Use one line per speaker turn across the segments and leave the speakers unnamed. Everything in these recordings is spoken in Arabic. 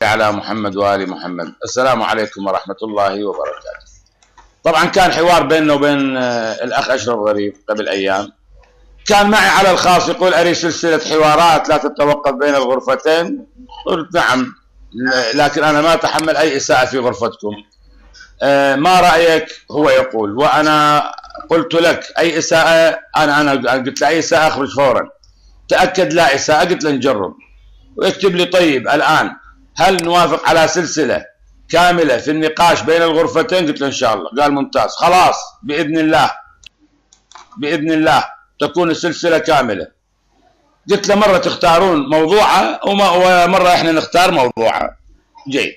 على محمد وآل محمد. السلام عليكم ورحمة الله وبركاته. طبعا كان حوار بيننا وبين الأخ أشرف غريب قبل أيام، كان معي على الخاص يقول أريد سلسلة حوارات لا تتوقف بين الغرفتين. قلت نعم، لكن أنا ما أتحمل أي إساءة في غرفتكم. ما رأيك؟ هو يقول، وأنا قلت لك أي إساءة، أنا قلت له أي إساءة أخرج فورا. تأكد لا إساءة، قلت له نجرب. ويكتب لي طيب الآن هل نوافق على سلسلة كاملة في النقاش بين الغرفتين؟ قلت له إن شاء الله. قال ممتاز، خلاص بإذن الله بإذن الله تكون السلسلة كاملة. قلت له مرة تختارون موضوعة ومرة إحنا نختار موضوعة. جيد،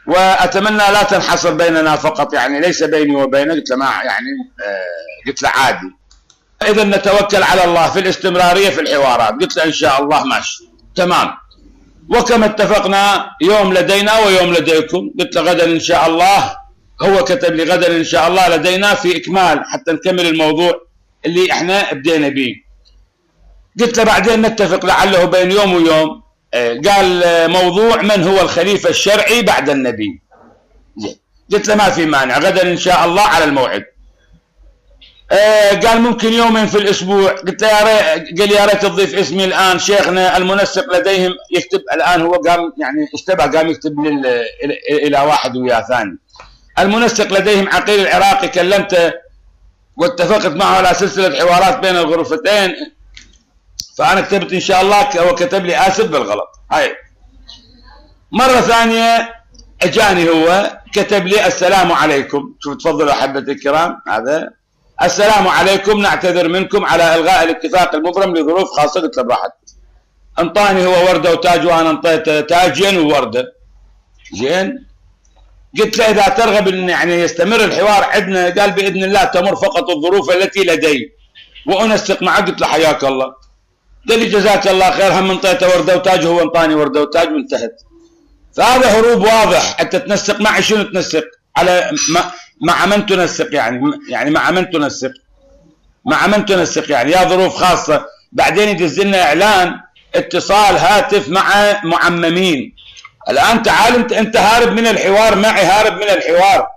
وأتمنى لا تنحصر بيننا فقط، يعني ليس بيني وبينك. قلت له ما يعني قلت له عادي، إذا نتوكل على الله في الاستمرارية في الحوارات. قلت له إن شاء الله ماشي تمام. وكما اتفقنا يوم لدينا ويوم لديكم. قلت له غدا إن شاء الله، هو كتب لي غدا إن شاء الله لدينا في إكمال حتى نكمل الموضوع اللي إحنا بدينا به. قلت له بعدين نتفق لعله بين يوم ويوم. قال موضوع من هو الخليفة الشرعي بعد النبي. قلت له ما في مانع، غدا إن شاء الله على الموعد. قال ممكن يومين في الأسبوع. قلت له قال يا ريت تضيف اسمي الآن. شيخنا المنسق لديهم يكتب الآن، هو قام يعني اشتبه، قام يكتب إلى واحد ويا ثاني. المنسق لديهم عقيل العراقي، كلمته واتفقت معه على سلسلة حوارات بين الغرفتين، فأنا كتبت إن شاء الله، هو كتب لي آسف بالغلط. هاي مرة ثانية اجاني هو كتب لي السلام عليكم. شوف تفضلوا أحبة الكرام، هذا السلام عليكم، نعتذر منكم على إلغاء الاتفاق المبرم لظروف خاصة. قلت له براحتك. انطاني هو وردة وتاج وأنا انطيته تاجين ووردة. زين، قلت له إذا ترغب إن يعني يستمر الحوار عندنا، قال بإذن الله تمر فقط الظروف التي لدي وأنسق معك. قلت له حياك الله. قال لي جزاك الله خير، هم انطيته وردة وتاج وهو انطاني وردة وتاج وانتهت. فهذا هروب واضح. أنت تنسق معي، شنو تنسق؟ على مع من تنسق؟ يعني مع من تنسق؟ مع من تنسق يعني؟ يا ظروف خاصة. بعدين يدز لنا إعلان اتصال هاتف مع معممين. الآن تعال أنت هارب من الحوار معي، هارب من الحوار.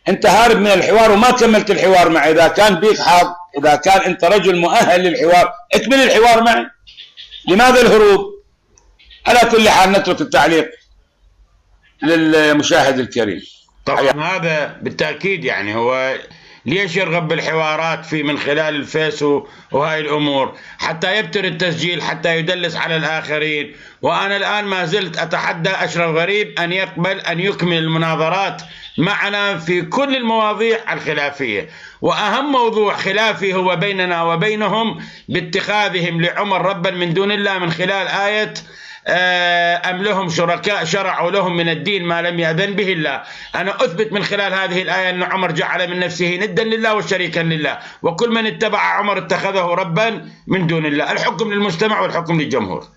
أنت هارب من الحوار وما كملت الحوار معي. إذا كان بيك حظ، إذا كان أنت رجل مؤهل للحوار، اكمل الحوار معي. لماذا الهروب؟ على كل حال نترك التعليق للمشاهد الكريم.
طبعا هذا بالتأكيد يعني هو ليش يرغب بالحوارات في من خلال الفيس وهاي الأمور؟ حتى يبتر التسجيل، حتى يدلس على الآخرين. وأنا الآن ما زلت أتحدى أشرف غريب أن يقبل أن يكمل المناظرات معنا في كل المواضيع الخلافية. وأهم موضوع خلافي هو بيننا وبينهم باتخاذهم لعمر ربا من دون الله، من خلال آية أم لهم شركاء شرعوا لهم من الدين ما لم يأذن به الله. أنا أثبت من خلال هذه الآية أن عمر جعل من نفسه ندا لله وشريكا لله، وكل من اتبع عمر اتخذه ربا من دون الله. الحكم للمجتمع والحكم للجمهور.